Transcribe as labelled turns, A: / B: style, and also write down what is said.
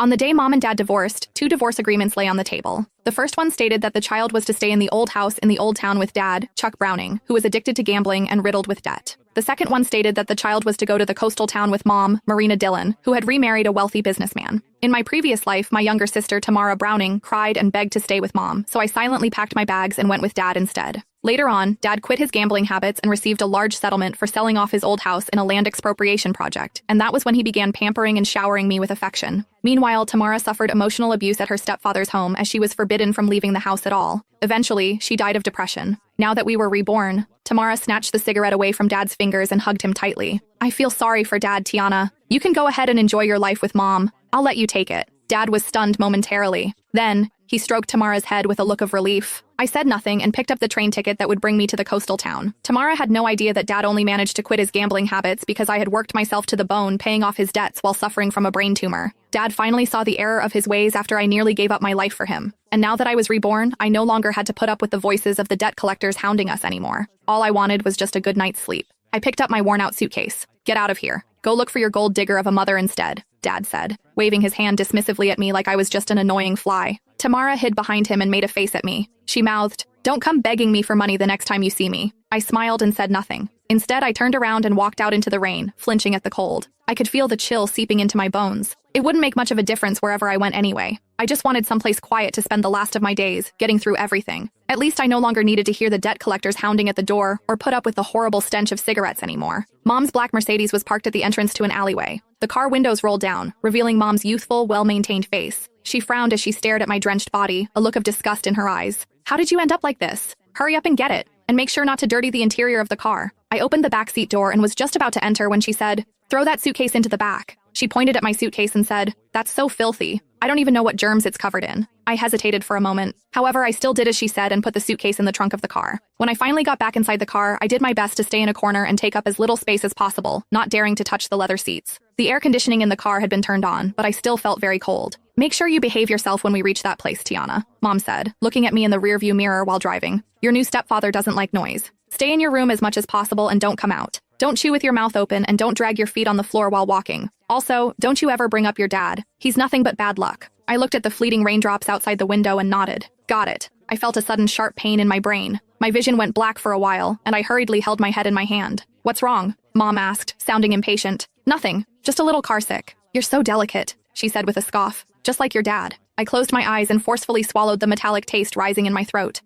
A: On the day Mom and Dad divorced, two divorce agreements lay on the table. The first one stated that the child was to stay in the old house in the old town with Dad, Chuck Browning, who was addicted to gambling and riddled with debt. The second one stated that the child was to go to the coastal town with Mom, Marina Dillon, who had remarried a wealthy businessman. In my previous life, my younger sister, Tamara Browning, cried and begged to stay with Mom, so I silently packed my bags and went with Dad instead. Later on, Dad quit his gambling habits and received a large settlement for selling off his old house in a land expropriation project, and that was when he began pampering and showering me with affection. Meanwhile, Tamara suffered emotional abuse at her stepfather's home as she was forbidden from leaving the house at all. Eventually, she died of depression. Now that we were reborn, Tamara snatched the cigarette away from Dad's fingers and hugged him tightly. I feel sorry for Dad, Tiana. You can go ahead and enjoy your life with Mom. I'll let you take it. Dad was stunned momentarily. Then, he stroked Tamara's head with a look of relief. I said nothing and picked up the train ticket that would bring me to the coastal town. Tamara had no idea that Dad only managed to quit his gambling habits because I had worked myself to the bone paying off his debts while suffering from a brain tumor. Dad finally saw the error of his ways after I nearly gave up my life for him. And now that I was reborn, I no longer had to put up with the voices of the debt collectors hounding us anymore. All I wanted was just a good night's sleep. I picked up my worn-out suitcase. Get out of here. Go look for your gold digger of a mother instead, Dad said, waving his hand dismissively at me like I was just an annoying fly. Tamara hid behind him and made a face at me. She mouthed, "Don't come begging me for money the next time you see me." I smiled and said nothing. Instead, I turned around and walked out into the rain, flinching at the cold. I could feel the chill seeping into my bones. It wouldn't make much of a difference wherever I went anyway. I just wanted someplace quiet to spend the last of my days, getting through everything. At least I no longer needed to hear the debt collectors hounding at the door or put up with the horrible stench of cigarettes anymore. Mom's black Mercedes was parked at the entrance to an alleyway. The car windows rolled down, revealing Mom's youthful, well-maintained face. She frowned as she stared at my drenched body, a look of disgust in her eyes. "How did you end up like this? Hurry up and get it, and make sure not to dirty the interior of the car." I opened the backseat door and was just about to enter when she said, "Throw that suitcase into the back." She pointed at my suitcase and said, "That's so filthy. I don't even know what germs it's covered in." I hesitated for a moment. However, I still did as she said and put the suitcase in the trunk of the car. When I finally got back inside the car, I did my best to stay in a corner and take up as little space as possible, not daring to touch the leather seats. The air conditioning in the car had been turned on, but I still felt very cold. "Make sure you behave yourself when we reach that place, Tiana," Mom said, looking at me in the rearview mirror while driving. "Your new stepfather doesn't like noise. Stay in your room as much as possible and don't come out. Don't chew with your mouth open and don't drag your feet on the floor while walking. Also, don't you ever bring up your dad. He's nothing but bad luck." I looked at the fleeting raindrops outside the window and nodded. Got it. I felt a sudden sharp pain in my brain. My vision went black for a while, and I hurriedly held my head in my hand. "What's wrong?" Mom asked, sounding impatient. "Nothing. Just a little carsick." "You're so delicate," she said with a scoff. "Just like your dad." I closed my eyes and forcefully swallowed the metallic taste rising in my throat.